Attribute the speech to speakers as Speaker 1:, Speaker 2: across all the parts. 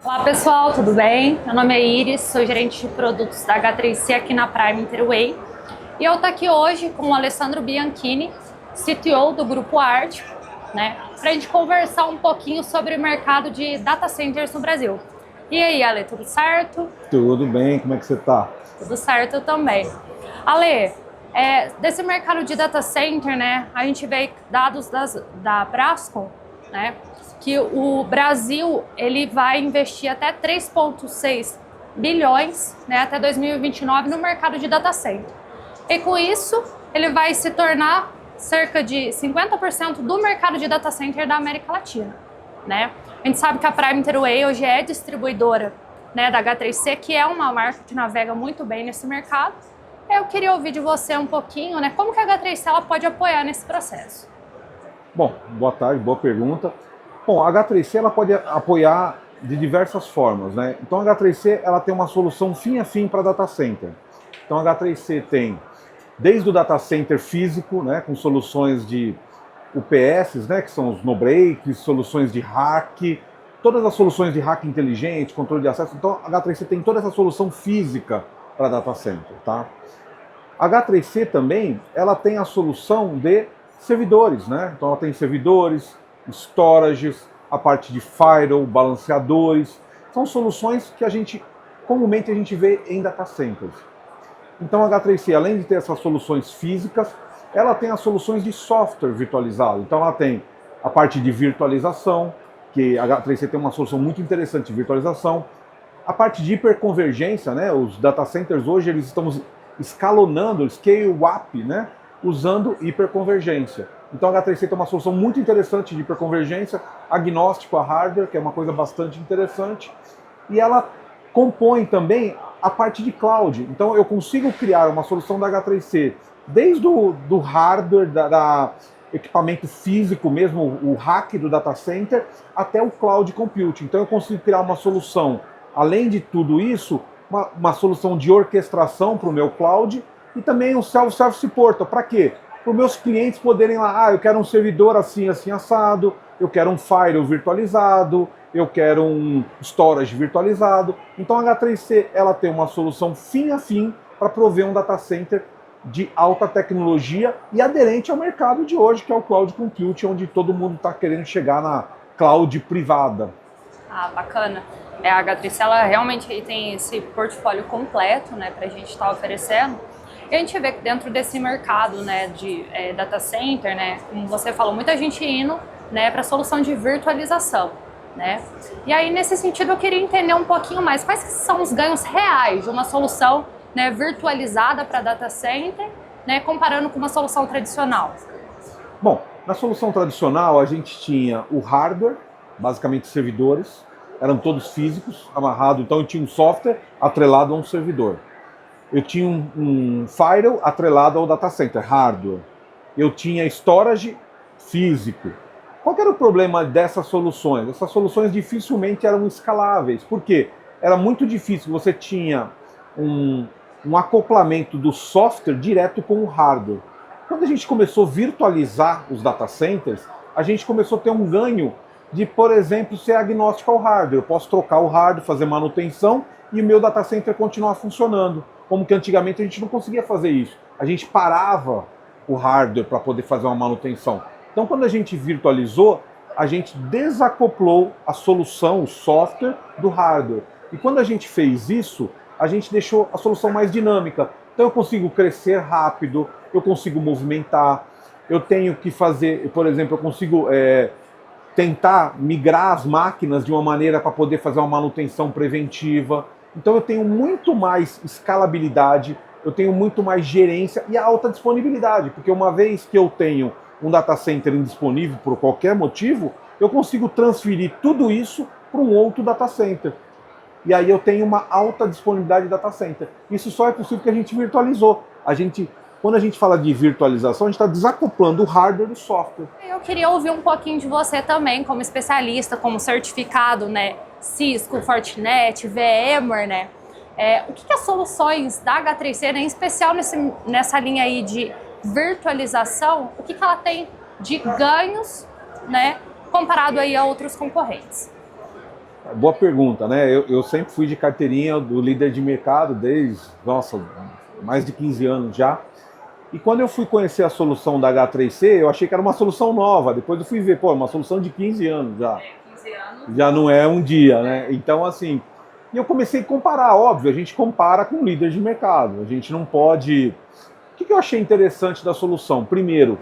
Speaker 1: Olá pessoal, tudo bem? Meu nome é Iris, sou gerente de produtos da H3C aqui na Prime Interway. E eu estou aqui hoje com o Alessandro Bianchini, CTO do Grupo Art, né, para a gente conversar um pouquinho sobre o mercado de data centers no Brasil. E aí, Ale, tudo certo?
Speaker 2: Tudo bem, como é que você está?
Speaker 1: Tudo certo também. Ale, desse mercado de data center, né, a gente vê dados da Brascom, né, que o Brasil ele vai investir até 3,6 bilhões, né, até 2029 no mercado de data center. E com isso, ele vai se tornar cerca de 50% do mercado de data center da América Latina, né? A gente sabe que a Prime Interway hoje é distribuidora, né, da H3C, que é uma marca que navega muito bem nesse mercado. Eu queria ouvir de você um pouquinho, né, como que a H3C ela pode apoiar nesse processo.
Speaker 2: Bom, boa tarde, boa pergunta. Bom, a H3C ela pode apoiar de diversas formas, né? Então a H3C ela tem uma solução fim a fim para data center. Então a H3C tem desde o data center físico, né, com soluções de UPS, né, que são os no-breaks, soluções de hack, todas as soluções de hack inteligente, controle de acesso. Então a H3C tem toda essa solução física para data center, tá? A H3C também, ela tem a solução de servidores, né? Então ela tem servidores, storages, a parte de firewall, balanceadores. São soluções que comumente a gente vê em data centers. Então a H3C, além de ter essas soluções físicas, ela tem as soluções de software virtualizado. Então ela tem a parte de virtualização, que a H3C tem uma solução muito interessante de virtualização. A parte de hiperconvergência, né? Os data centers hoje eles estão escalonando, scale up, né? Usando hiperconvergência. Então a H3C tem uma solução muito interessante de hiperconvergência, agnóstico a hardware, que é uma coisa bastante interessante. E ela compõe também a parte de cloud. Então eu consigo criar uma solução da H3C desde do hardware, da equipamento físico mesmo, o rack do data center, até o cloud computing. Então eu consigo criar uma solução, além de tudo isso, uma solução de orquestração para o meu cloud e também um self-service support. Para quê? Para os meus clientes poderem lá, eu quero um servidor assim, assim, assado, eu quero um firewall virtualizado, eu quero um storage virtualizado. Então a H3C ela tem uma solução fim a fim para prover um data center de alta tecnologia e aderente ao mercado de hoje, que é o cloud computing, onde todo mundo está querendo chegar na cloud privada.
Speaker 1: Ah, bacana. A H3C ela realmente tem esse portfólio completo, né, para a gente estar oferecendo. E a gente vê que dentro desse mercado, né, de data center, né, como você falou, muita gente indo, né, para a solução de virtualização, né? E aí, nesse sentido, eu queria entender um pouquinho mais quais são os ganhos reais de uma solução, né, virtualizada para data center, né, comparando com uma solução tradicional.
Speaker 2: Bom, na solução tradicional a gente tinha o hardware, basicamente servidores, eram todos físicos, amarrados, então eu tinha um software atrelado a um servidor. Eu tinha um firewall atrelado ao data center, hardware. Eu tinha storage físico. Qual que era o problema dessas soluções? Essas soluções dificilmente eram escaláveis. Por quê? Era muito difícil. Você tinha um acoplamento do software direto com o hardware. Quando a gente começou a virtualizar os data centers, a gente começou a ter um ganho de, por exemplo, ser agnóstico ao hardware. Eu posso trocar o hardware, fazer manutenção e o meu data center continuar funcionando. Como que antigamente a gente não conseguia fazer isso. A gente parava o hardware para poder fazer uma manutenção. Então, quando a gente virtualizou, a gente desacoplou a solução, o software, do hardware. E quando a gente fez isso, a gente deixou a solução mais dinâmica. Então, eu consigo crescer rápido, eu consigo movimentar, eu tenho que fazer, por exemplo, eu consigo tentar migrar as máquinas de uma maneira para poder fazer uma manutenção preventiva. Então eu tenho muito mais escalabilidade, eu tenho muito mais gerência e alta disponibilidade, porque uma vez que eu tenho um data center indisponível por qualquer motivo, eu consigo transferir tudo isso para um outro data center. E aí eu tenho uma alta disponibilidade de data center. Isso só é possível porque a gente virtualizou. Quando a gente fala de virtualização, a gente está desacoplando o hardware do software.
Speaker 1: Eu queria ouvir um pouquinho de você também, como especialista, como certificado, né, Cisco, Fortinet, VMware, né? O que as soluções da H3C, né, em especial nessa linha aí de virtualização, o que ela tem de ganhos, né, comparado aí a outros concorrentes?
Speaker 2: Boa pergunta, né? Eu sempre fui de carteirinha do líder de mercado desde, nossa, mais de 15 anos já. E quando eu fui conhecer a solução da H3C, eu achei que era uma solução nova. Depois eu fui ver, pô, é uma solução de 15 anos já.
Speaker 1: 15 anos.
Speaker 2: Já não é um dia, né? Então, assim, e eu comecei a comparar, óbvio, a gente compara com o líder de mercado. A gente não pode... O que eu achei interessante da solução? Primeiro,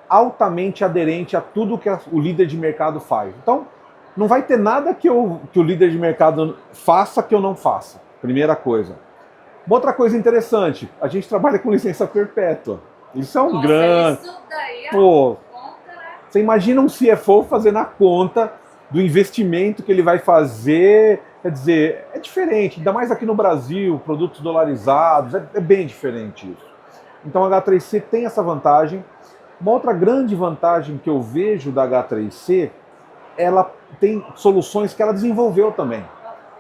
Speaker 2: altamente aderente a tudo que o líder de mercado faz. Então, não vai ter nada que o líder de mercado faça que eu não faça. Primeira coisa. Uma outra coisa interessante, a gente trabalha com licença perpétua. Isso é um grande...
Speaker 1: Isso daí é
Speaker 2: Pô,
Speaker 1: conta, né?
Speaker 2: você imagina um CFO fazendo a conta do investimento que ele vai fazer. Quer dizer, é diferente, ainda mais aqui no Brasil, produtos dolarizados, é bem diferente isso. Então a H3C tem essa vantagem. Uma outra grande vantagem que eu vejo da H3C, ela tem soluções que ela desenvolveu também.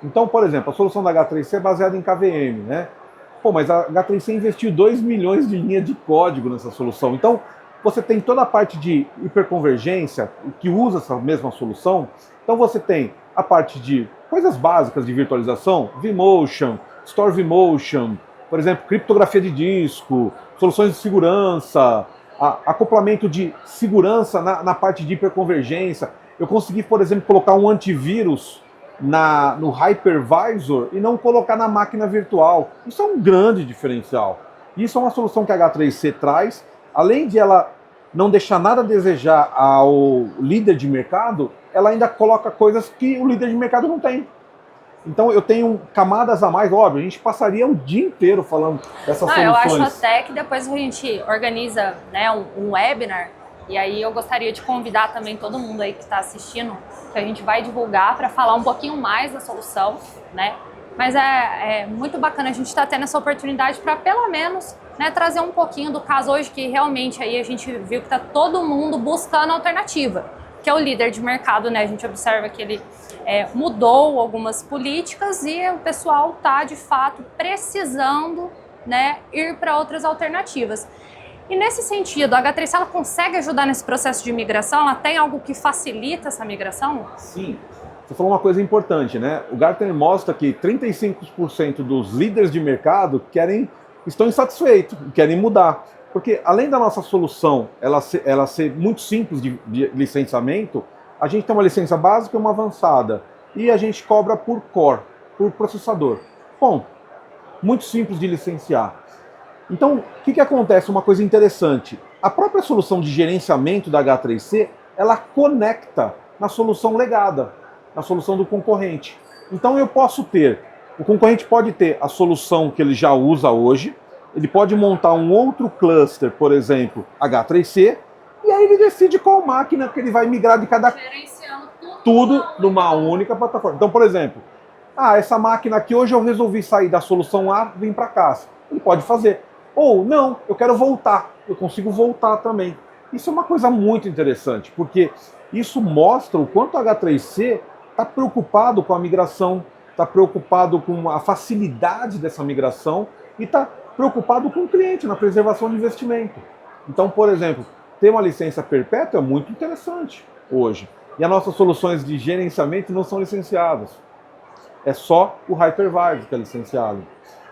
Speaker 2: Então, por exemplo, a solução da H3C é baseada em KVM, né? Pô, mas a H3C investiu 2 milhões de linhas de código nessa solução. Então, você tem toda a parte de hiperconvergência que usa essa mesma solução. Então, você tem a parte de coisas básicas de virtualização, vMotion, Store vMotion, por exemplo, criptografia de disco, soluções de segurança, acoplamento de segurança na parte de hiperconvergência. Eu consegui, por exemplo, colocar um antivírus no hypervisor e não colocar na máquina virtual. Isso é um grande diferencial. Isso é uma solução que a H3C traz. Além de ela não deixar nada a desejar ao líder de mercado, ela ainda coloca coisas que o líder de mercado não tem. Então eu tenho camadas a mais, óbvio, a gente passaria o dia inteiro falando dessas soluções.
Speaker 1: Eu acho até que depois a gente organiza, né, um webinar, e aí eu gostaria de convidar também todo mundo aí que está assistindo, que a gente vai divulgar para falar um pouquinho mais da solução, né? Mas é muito bacana a gente estar tendo essa oportunidade para pelo menos, né, trazer um pouquinho do caso hoje, que realmente aí a gente viu que está todo mundo buscando alternativa, que é o líder de mercado, né? A gente observa que ele mudou algumas políticas e o pessoal está de fato precisando, né, ir para outras alternativas. E nesse sentido, a H3C ela consegue ajudar nesse processo de migração? Ela tem algo que facilita essa migração?
Speaker 2: Sim. Você falou uma coisa importante, né? O Gartner mostra que 35% dos líderes de mercado estão insatisfeitos, querem mudar. Porque além da nossa solução ela ser muito simples de licenciamento, a gente tem uma licença básica e uma avançada. E a gente cobra por core, por processador. Bom, muito simples de licenciar. Então, o que acontece? Uma coisa interessante. A própria solução de gerenciamento da H3C, ela conecta na solução legada, na solução do concorrente. Então o concorrente pode ter a solução que ele já usa hoje, ele pode montar um outro cluster, por exemplo, H3C, e aí ele decide qual máquina que ele vai migrar de cada...
Speaker 1: Gerenciando
Speaker 2: tudo numa única plataforma. Então, por exemplo, essa máquina aqui hoje eu resolvi sair da solução A e vir para cá. Ele pode fazer. Ou, não, eu quero voltar. Eu consigo voltar também. Isso é uma coisa muito interessante, porque isso mostra o quanto a H3C está preocupado com a migração, está preocupado com a facilidade dessa migração e está preocupado com o cliente, na preservação de investimento. Então, por exemplo, ter uma licença perpétua é muito interessante hoje. E as nossas soluções de gerenciamento não são licenciadas. É só o hypervisor que é licenciado.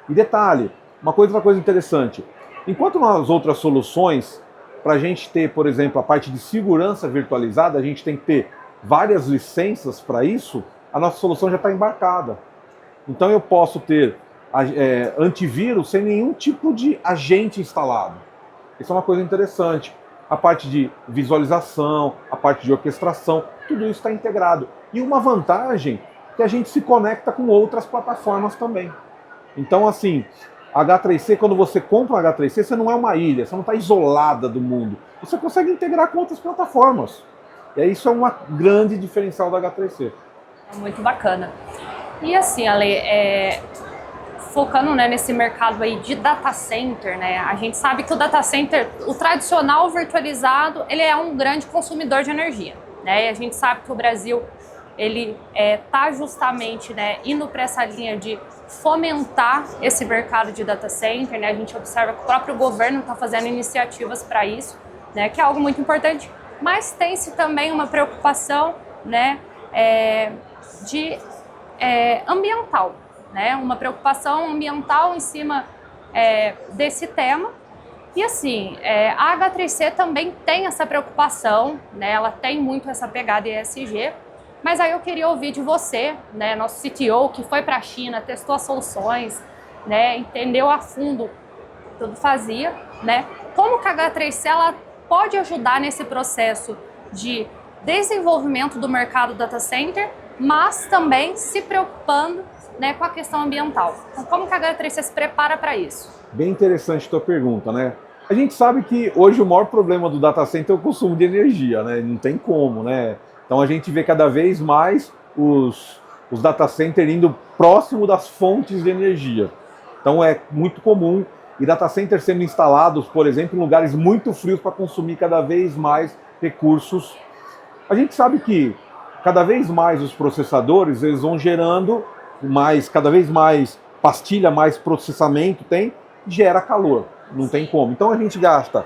Speaker 2: E detalhe, outra coisa interessante, enquanto nas outras soluções, para a gente ter, por exemplo, a parte de segurança virtualizada, a gente tem que ter várias licenças para isso, a nossa solução já está embarcada. Então eu posso ter antivírus sem nenhum tipo de agente instalado. Isso é uma coisa interessante. A parte de visualização, a parte de orquestração, tudo isso está integrado. E uma vantagem é que a gente se conecta com outras plataformas também. Então, assim, a H3C, quando você compra uma H3C, você não é uma ilha, você não está isolada do mundo. Você consegue integrar com outras plataformas. E isso é uma grande diferencial da H3C.
Speaker 1: Muito bacana. E assim, Ale, focando, né, nesse mercado aí de data center, né, a gente sabe que o data center, o tradicional virtualizado, ele é um grande consumidor de energia, né, e a gente sabe que o Brasil, ele está justamente, né, indo para essa linha de fomentar esse mercado de data center, né, a gente observa que o próprio governo está fazendo iniciativas para isso, né, que é algo muito importante, mas tem-se também uma preocupação, né, de ambiental, né? Uma preocupação ambiental em cima desse tema. E assim, a H3C também tem essa preocupação, né? Ela tem muito essa pegada ESG, mas aí eu queria ouvir de você, né? Nosso CTO que foi para a China, testou as soluções, né? Entendeu a fundo tudo fazia, né? Como que a H3C ela pode ajudar nesse processo de desenvolvimento do mercado data center, mas também se preocupando, né, com a questão ambiental. Então, como que a H3C se prepara para isso?
Speaker 2: Bem interessante a tua pergunta, né? A gente sabe que hoje o maior problema do data center é o consumo de energia, né? Não tem como, né? Então a gente vê cada vez mais os data centers indo próximo das fontes de energia. Então é muito comum e data centers sendo instalados, por exemplo, em lugares muito frios para consumir cada vez mais recursos. A gente sabe que cada vez mais os processadores eles vão gerando cada vez mais pastilha, mais processamento gera calor, não tem como. Então a gente gasta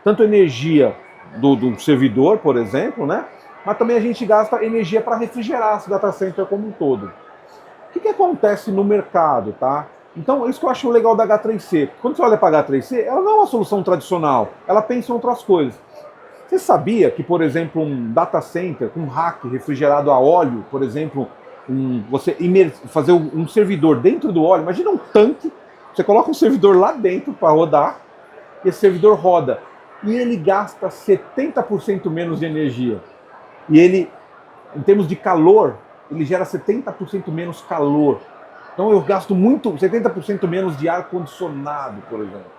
Speaker 2: tanto energia do servidor, por exemplo, né? Mas também a gente gasta energia para refrigerar esse data center como um todo. O que acontece no mercado, tá? Então, isso que eu acho legal da H3C. Quando você olha para a H3C, ela não é uma solução tradicional, ela pensa em outras coisas. Você sabia que, por exemplo, um data center com rack refrigerado a óleo, por exemplo, você fazer um servidor dentro do óleo, imagina um tanque, você coloca um servidor lá dentro para rodar, e esse servidor roda, e ele gasta 70% menos de energia. E ele, em termos de calor, ele gera 70% menos calor. Então eu gasto 70% menos de ar-condicionado, por exemplo.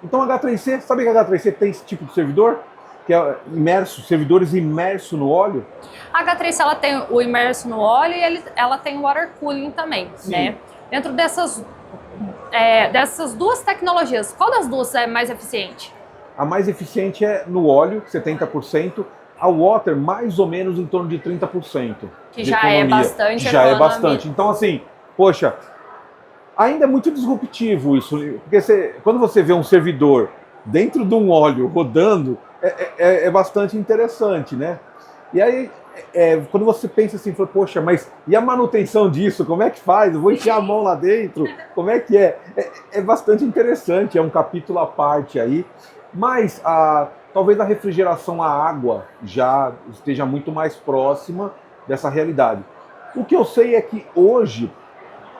Speaker 2: Então a H3C, sabe que a H3C tem esse tipo de servidor? Que é servidores imersos no óleo?
Speaker 1: A H3C ela tem o imerso no óleo e ela tem o water cooling também, sim, né? Dentro dessas duas tecnologias, qual das duas é mais eficiente?
Speaker 2: A mais eficiente é no óleo, 70%, a water mais ou menos em torno de 30%.
Speaker 1: Que já é bastante.
Speaker 2: Já é bastante. Então assim, poxa, ainda é muito disruptivo isso, porque quando você vê um servidor dentro de um óleo rodando, é bastante interessante, né? E aí, quando você pensa assim, poxa, mas e a manutenção disso? Como é que faz? Eu vou enfiar a mão lá dentro? Como é que é? É bastante interessante, é um capítulo à parte aí, mas talvez a refrigeração à água já esteja muito mais próxima dessa realidade. O que eu sei é que hoje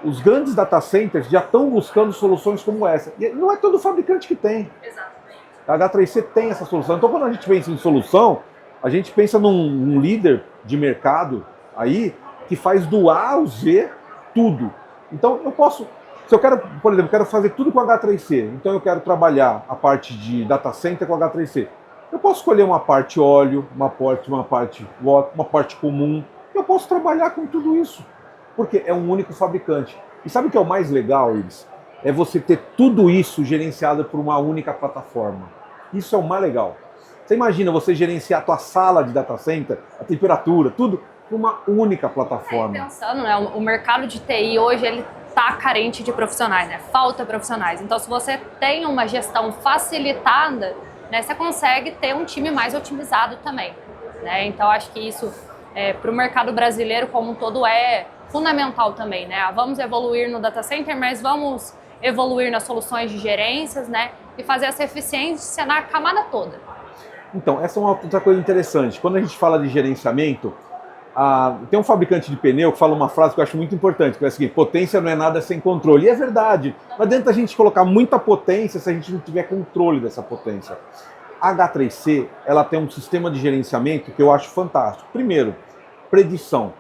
Speaker 2: os grandes data centers já estão buscando soluções como essa. E não é todo fabricante que tem.
Speaker 1: Exatamente.
Speaker 2: A H3C tem essa solução. Então, quando a gente pensa em solução, a gente pensa num líder de mercado aí que faz do A ao Z tudo. Então, se eu quero, por exemplo, quero fazer tudo com a H3C, então eu quero trabalhar a parte de data center com a H3C. Eu posso escolher uma parte óleo, uma parte comum. Eu posso trabalhar com tudo isso, porque é um único fabricante. E sabe o que é o mais legal, Iris? É você ter tudo isso gerenciado por uma única plataforma. Isso é o mais legal. Você imagina você gerenciar a tua sala de data center, a temperatura, tudo, por uma única plataforma.
Speaker 1: Pensando, né? O mercado de TI hoje, ele tá carente de profissionais, né? Falta profissionais. Então, se você tem uma gestão facilitada, né, você consegue ter um time mais otimizado também, né? Então, acho que isso, para o mercado brasileiro como um todo, é fundamental também, né? Vamos evoluir no data center, mas vamos evoluir nas soluções de gerências, né? E fazer essa eficiência na camada toda.
Speaker 2: Então, essa é uma outra coisa interessante. Quando a gente fala de gerenciamento, tem um fabricante de pneu que fala uma frase que eu acho muito importante, que é a seguinte: potência não é nada sem controle. E é verdade. Não adianta a gente colocar muita potência se a gente não tiver controle dessa potência. A H3C, ela tem um sistema de gerenciamento que eu acho fantástico. Primeiro, predição.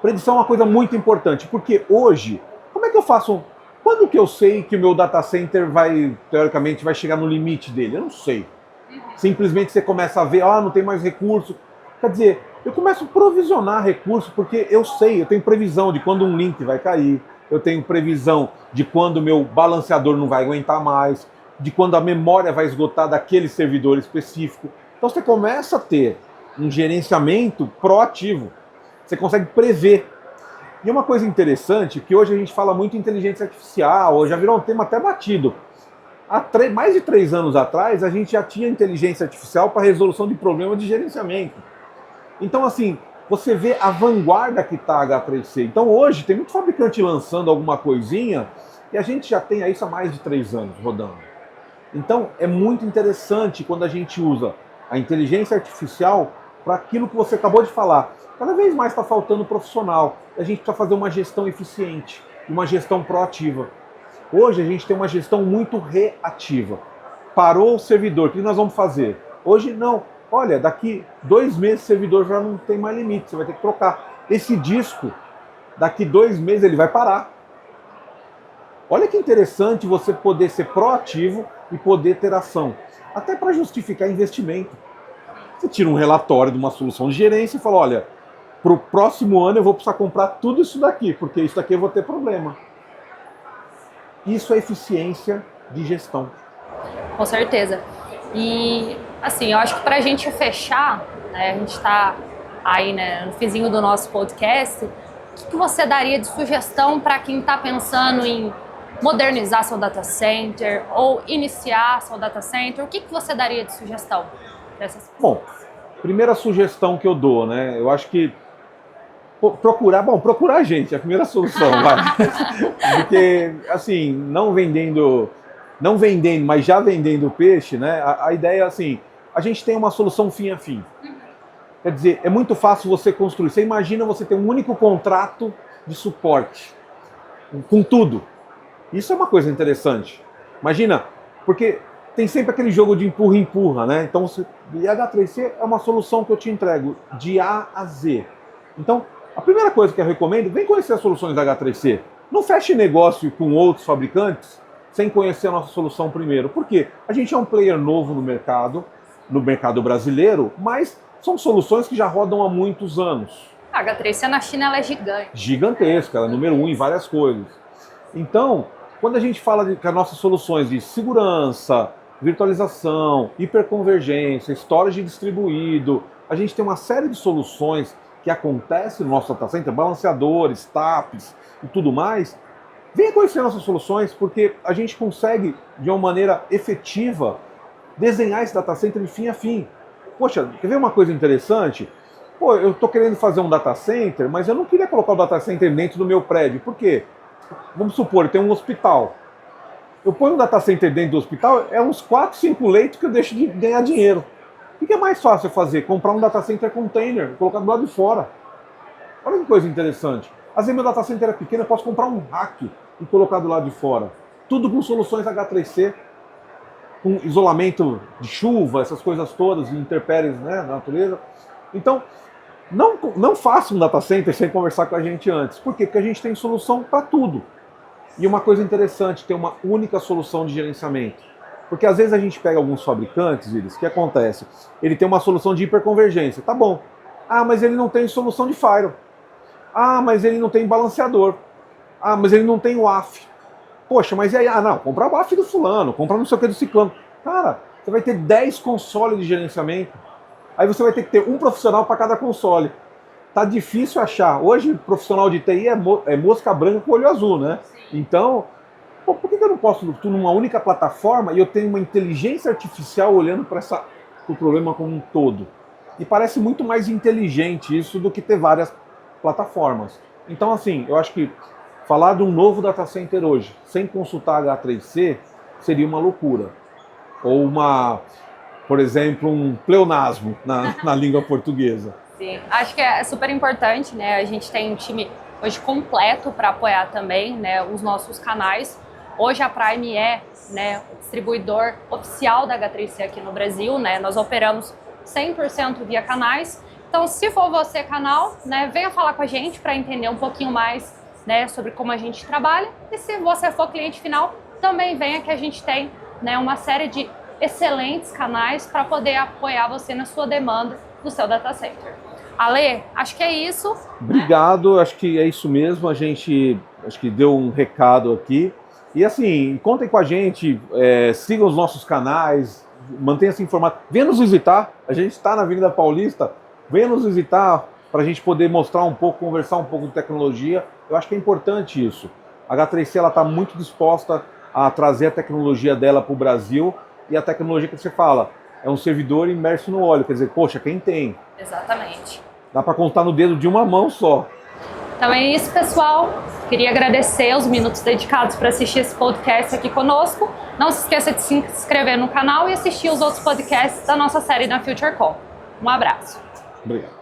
Speaker 2: Predição é uma coisa muito importante, porque hoje, como é que eu faço? Quando que eu sei que o meu data center teoricamente, vai chegar no limite dele? Eu não sei. Simplesmente você começa a ver, não tem mais recurso. Quer dizer, eu começo a provisionar recurso, porque eu tenho previsão de quando um link vai cair, eu tenho previsão de quando o meu balanceador não vai aguentar mais, de quando a memória vai esgotar daquele servidor específico. Então você começa a ter um gerenciamento proativo. Você consegue prever. E uma coisa interessante, que hoje a gente fala muito em inteligência artificial, já virou um tema até batido. Há mais de 3 anos atrás, a gente já tinha inteligência artificial para resolução de problemas de gerenciamento. Então, assim, você vê a vanguarda que está a H3C. Então hoje tem muito fabricante lançando alguma coisinha e a gente já tem isso há mais de 3 anos rodando. Então é muito interessante quando a gente usa a inteligência artificial para aquilo que você acabou de falar. Cada vez mais está faltando profissional. A gente precisa fazer uma gestão eficiente, uma gestão proativa. Hoje a gente tem uma gestão muito reativa. Parou o servidor, o que nós vamos fazer? Hoje não. Olha, daqui 2 meses o servidor já não tem mais limite, você vai ter que trocar. Esse disco, daqui 2 meses ele vai parar. Olha que interessante você poder ser proativo e poder ter ação. Até para justificar investimento. Você tira um relatório de uma solução de gerência e fala, olha, para o próximo ano eu vou precisar comprar tudo isso daqui, porque isso daqui eu vou ter problema. Isso é eficiência de gestão.
Speaker 1: Com certeza. E, assim, eu acho que para a gente fechar, né, a gente está aí, né, no finzinho do nosso podcast, o que você daria de sugestão para quem está pensando em modernizar seu data center ou iniciar seu data center? O que você daria de sugestão?
Speaker 2: Bom, primeira sugestão que eu dou, né, eu acho que procurar a gente, é a primeira solução, vai. Porque, assim, não vendendo, mas já vendendo peixe, né? A ideia é assim, a gente tem uma solução fim a fim. Quer dizer, é muito fácil você construir. Você imagina você ter um único contrato de suporte, com tudo. Isso é uma coisa interessante. Imagina, porque tem sempre aquele jogo de empurra-empurra, né? Então, e a H3C é uma solução que eu te entrego de A a Z. Então, a primeira coisa que eu recomendo, vem conhecer as soluções da H3C. Não feche negócio com outros fabricantes sem conhecer a nossa solução primeiro. Por quê? A gente é um player novo no mercado brasileiro, mas são soluções que já rodam há muitos anos.
Speaker 1: A H3C na China ela é gigante.
Speaker 2: Gigantesca, ela é número 1 em várias coisas. Então, quando a gente fala que as nossas soluções de segurança, virtualização, hiperconvergência, storage distribuído, a gente tem uma série de soluções que acontecem no nosso data center, balanceadores, TAPs e tudo mais. Venha conhecer nossas soluções, porque a gente consegue, de uma maneira efetiva, desenhar esse data center de fim a fim. Poxa, quer ver uma coisa interessante? Pô, eu estou querendo fazer um data center, mas eu não queria colocar o data center dentro do meu prédio. Por quê? Vamos supor, tem um hospital. Eu ponho um data center dentro do hospital, é uns 4, 5 leitos que eu deixo de ganhar dinheiro. O que é mais fácil fazer? Comprar um data center container, colocar do lado de fora. Olha que coisa interessante. Às vezes meu data center é pequeno, eu posso comprar um rack e colocar do lado de fora. Tudo com soluções H3C, com isolamento de chuva, essas coisas todas, intempéries, né, na natureza. Então, não faça um data center sem conversar com a gente antes. Por quê? Porque a gente tem solução para tudo. E uma coisa interessante, ter uma única solução de gerenciamento. Porque às vezes a gente pega alguns fabricantes, o que acontece? Ele tem uma solução de hiperconvergência, tá bom. Ah, mas ele não tem solução de firewall. Ah, mas ele não tem balanceador. Ah, mas ele não tem WAF. Poxa, mas e aí? Ah, não, compra o WAF do fulano, compra não sei o que do ciclano. Cara, você vai ter 10 consoles de gerenciamento. Aí você vai ter que ter um profissional para cada console. Tá difícil achar. Hoje, profissional de TI é mosca branca com olho azul, né? Então, pô, por que eu não posso tudo numa única plataforma e eu tenho uma inteligência artificial olhando para o problema como um todo? E parece muito mais inteligente isso do que ter várias plataformas. Então, assim, eu acho que falar de um novo data center hoje, sem consultar a H3C, seria uma loucura. Ou por exemplo, um pleonasmo na língua portuguesa.
Speaker 1: Sim, acho que é super importante, né? A gente tem um time hoje completo para apoiar também, né, os nossos canais. Hoje a Prime é, né, o distribuidor oficial da H3C aqui no Brasil, né? Nós operamos 100% via canais. Então, se for você canal, né, venha falar com a gente para entender um pouquinho mais, né, sobre como a gente trabalha. E se você for cliente final, também venha que a gente tem, né, uma série de excelentes canais para poder apoiar você na sua demanda do seu data center. Ale, acho que é isso.
Speaker 2: Obrigado, acho que é isso mesmo. A gente acho que deu um recado aqui. E assim, contem com a gente, sigam os nossos canais, mantenha-se informado. Venha nos visitar, a gente está na Avenida Paulista, venha nos visitar para a gente poder mostrar um pouco, conversar um pouco de tecnologia. Eu acho que é importante isso. A H3C está muito disposta a trazer a tecnologia dela para o Brasil, e a tecnologia que você fala é um servidor imerso no óleo, quer dizer, poxa, quem tem?
Speaker 1: Exatamente.
Speaker 2: dá para contar no dedo de uma mão só.
Speaker 1: Então é isso, pessoal. Queria agradecer os minutos dedicados para assistir esse podcast aqui conosco. Não se esqueça de se inscrever no canal e assistir os outros podcasts da nossa série da FutureCom. Um abraço.
Speaker 2: Obrigado.